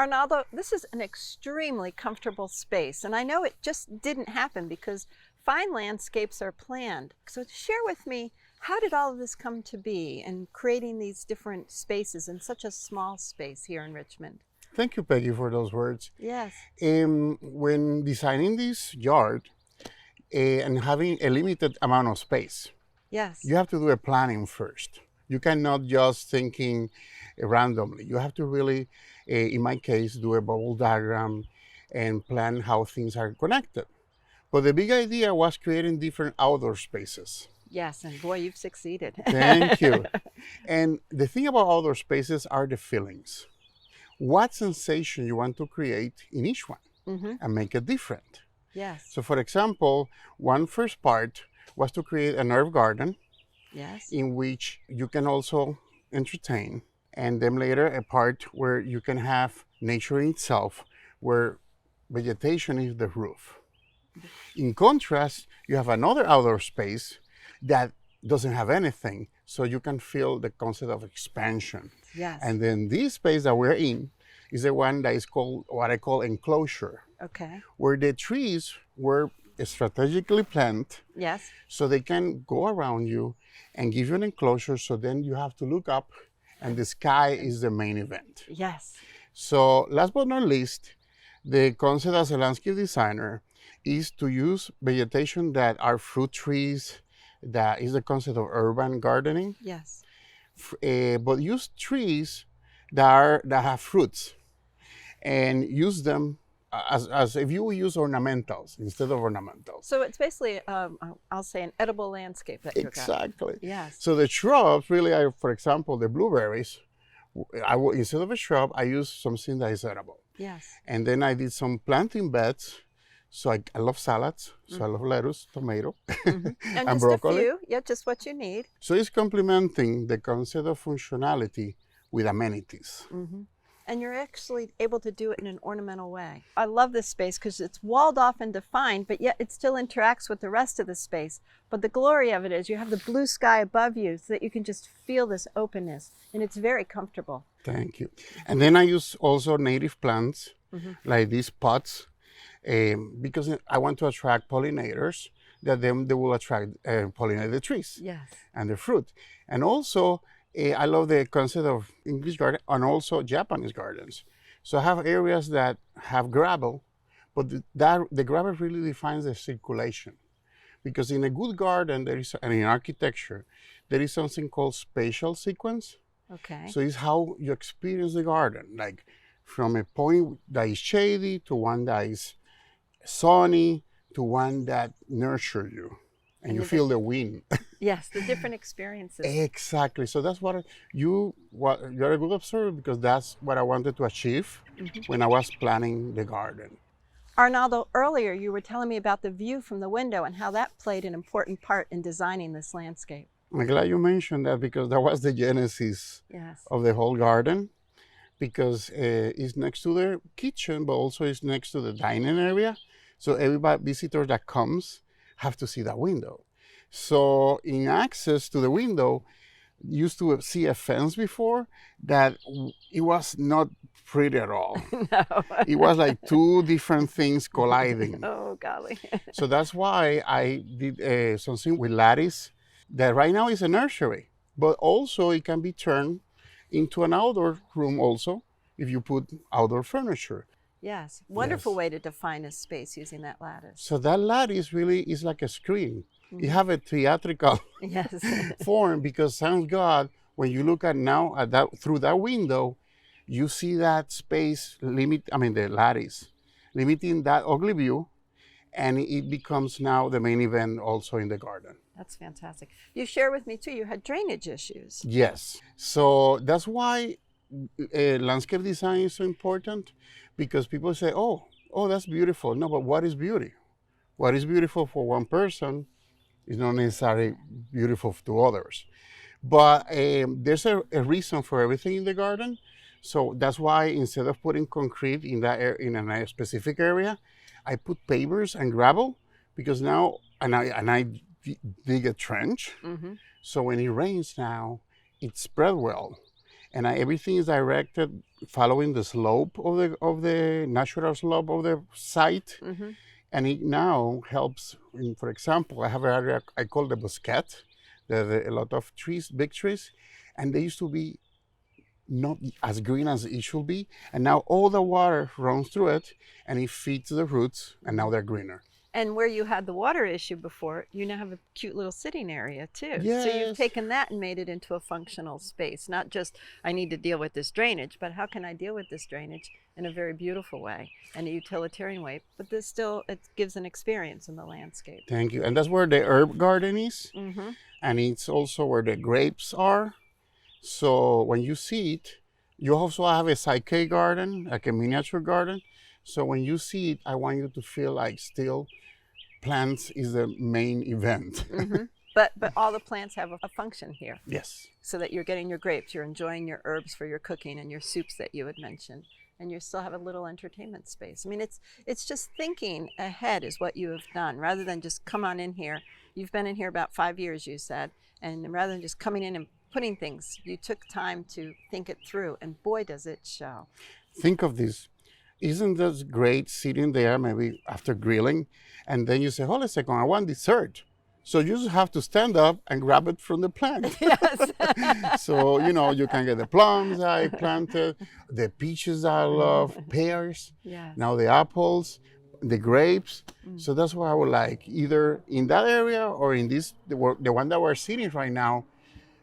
Arnaldo, this is an extremely comfortable space, and I know it just didn't happen because fine landscapes are planned. So share with me, how did all of this come to be in creating these different spaces in such a small space here in Richmond? Thank you, Peggy, for those words. Yes. When designing this yard and having a limited amount of space, Yes. you have to do a planning first. You cannot just thinking randomly. You have to really, in my case, do a bubble diagram and plan how things are connected. But the big idea was creating different outdoor spaces. Yes, and boy, you've succeeded. Thank you. And the thing about outdoor spaces are the feelings. What sensation you want to create in each one and make it different. Yes. So for example, one first part was to create an herb garden Yes. in which you can also entertain, and then later a part where you can have nature in itself, where vegetation is the roof. In contrast, you have another outdoor space that doesn't have anything, so you can feel the concept of expansion. Yes. And then this space that we're in is the one that is called what I call enclosure, Okay. where the trees were strategically planted Yes. so they can go around you and give you an enclosure, so then you have to look up and the sky is the main event. Yes. So last but not least, the concept as a landscape designer is to use vegetation that are fruit trees. That is the concept of urban gardening. Yes. But use trees that have fruits and use them as if you use ornamentals instead of ornamentals. So it's basically, I'll say, an edible landscape that you've got. Exactly. Yes. So the shrubs really are, for example, the blueberries. Instead of a shrub, I use something that is edible. Yes. And then I did some planting beds. So I love salads. So I love lettuce, tomato, And just broccoli. a few. Yeah, just what you need. So it's complementing the concept of functionality with amenities. And you're actually able to do it in an ornamental way. I love this space because it's walled off and defined, but yet it still interacts with the rest of the space. But the glory of it is you have the blue sky above you so that you can just feel this openness, and it's very comfortable. Thank you. And then I use also native plants like these pots because I want to attract pollinators that then they will attract pollinate the trees Yes. and the fruit. And also I love the concept of English garden and also Japanese gardens. So I have areas that have gravel, but the gravel really defines the circulation. Because in a good garden, and in architecture, there is something called spatial sequence. Okay. So it's how you experience the garden, like from a point that is shady to one that is sunny to one that nurtures you, and you feel the wind. Yes, the different experiences. Exactly. So that's you're a good observer, because that's what I wanted to achieve when I was planning the garden. Arnaldo, earlier you were telling me about the view from the window and how that played an important part in designing this landscape. I'm glad you mentioned that, because that was the genesis Yes. of the whole garden, because it's next to the kitchen, but also it's next to the dining area. So everybody, visitor that comes, have to see that window. So in access to the window, used to see a fence before that it was not pretty at all. No. It was like two different things colliding. Oh, golly. So that's why I did something with lattice that right now is a nursery, but also it can be turned into an outdoor room also if you put outdoor furniture. Yes. Wonderful Yes. way to define a space using that lattice. So that lattice really is like a screen. You have a theatrical Yes. form, because thank God, when you look at now at that through that window, you see that space the lattice, limiting that ugly view, and it becomes now the main event also in the garden. That's fantastic. You share with me too, you had drainage issues. Yes. So that's why landscape design is so important, because people say, oh, that's beautiful. No, but what is beauty? What is beautiful for one person is not necessarily beautiful to others. But there's a reason for everything in the garden. So that's why instead of putting concrete in in a specific area, I put pavers and gravel, because now, and I dig a trench. So when it rains now, it spread well. and everything is directed following the slope of the natural slope of the site. Mm-hmm. And it now helps. For example, I have an area I call the Bosquet. There are a lot of trees, big trees, and they used to be not as green as it should be. And now all the water runs through it, and it feeds the roots, and now they're greener. And where you had the water issue before, you now have a cute little sitting area too. So Yes. you've taken that and made it into a functional space. Not just, I need to deal with this drainage, but how can I deal with this drainage in a very beautiful way and a utilitarian way? But this still, it gives an experience in the landscape. Thank you. And that's where the herb garden is. Mm-hmm. And it's also where the grapes are. So when you see it, you also have a psyche garden, like a miniature garden. So when you see it, I want you to feel like still plants is the main event. Mm-hmm. But all the plants have a function here, Yes. so that you're getting your grapes, you're enjoying your herbs for your cooking and your soups that you had mentioned, and you still have a little entertainment space. I mean, it's just thinking ahead is what you have done, rather than just come on in here. You've been in here about 5 years, you said, and rather than just coming in and putting things, you took time to think it through, and boy, does it show. Think of this. Isn't this great sitting there, maybe after grilling, and then you say, hold a second, I want dessert. So you just have to stand up and grab it from the plant. Yes. So, you can get the plums I planted, the peaches I love, pears, Yes. now the apples, the grapes. So that's what I would like, either in that area or in this, the one that we're sitting right now,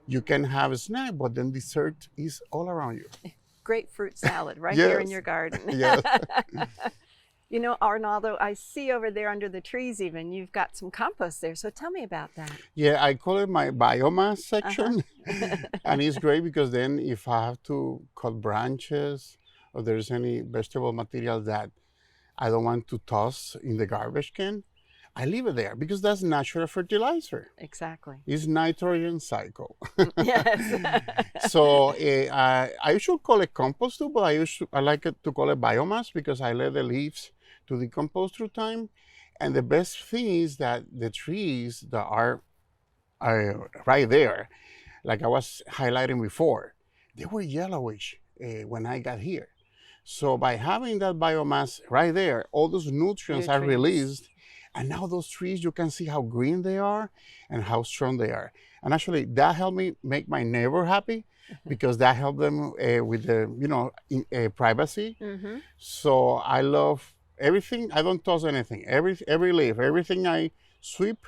you can have a snack, but then dessert is all around you. Grapefruit salad right here in Yes. your garden. Yes. You know, Arnaldo, I see over there under the trees even, you've got some compost there. So tell me about that. Yeah, I call it my biomass section. And it's great because then if I have to cut branches or there's any vegetable material that I don't want to toss in the garbage can, I leave it there because that's natural fertilizer. Exactly. It's nitrogen cycle. Yes. So I should call it compost too, but I like it to call it biomass because I let the leaves to decompose through time. And the best thing is that the trees that are right there, like I was highlighting before, they were yellowish when I got here. So by having that biomass right there, all those nutrients are released. And now those trees, you can see how green they are and how strong they are. And actually, that helped me make my neighbor happy because that helped them with the, privacy. Mm-hmm. So I love everything. I don't toss anything. Every leaf, everything I sweep,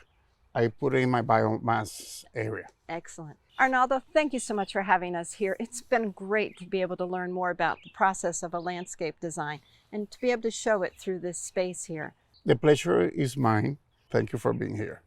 I put it in my biomass area. Excellent. Arnaldo, thank you so much for having us here. It's been great to be able to learn more about the process of a landscape design and to be able to show it through this space here. The pleasure is mine. Thank you for being here.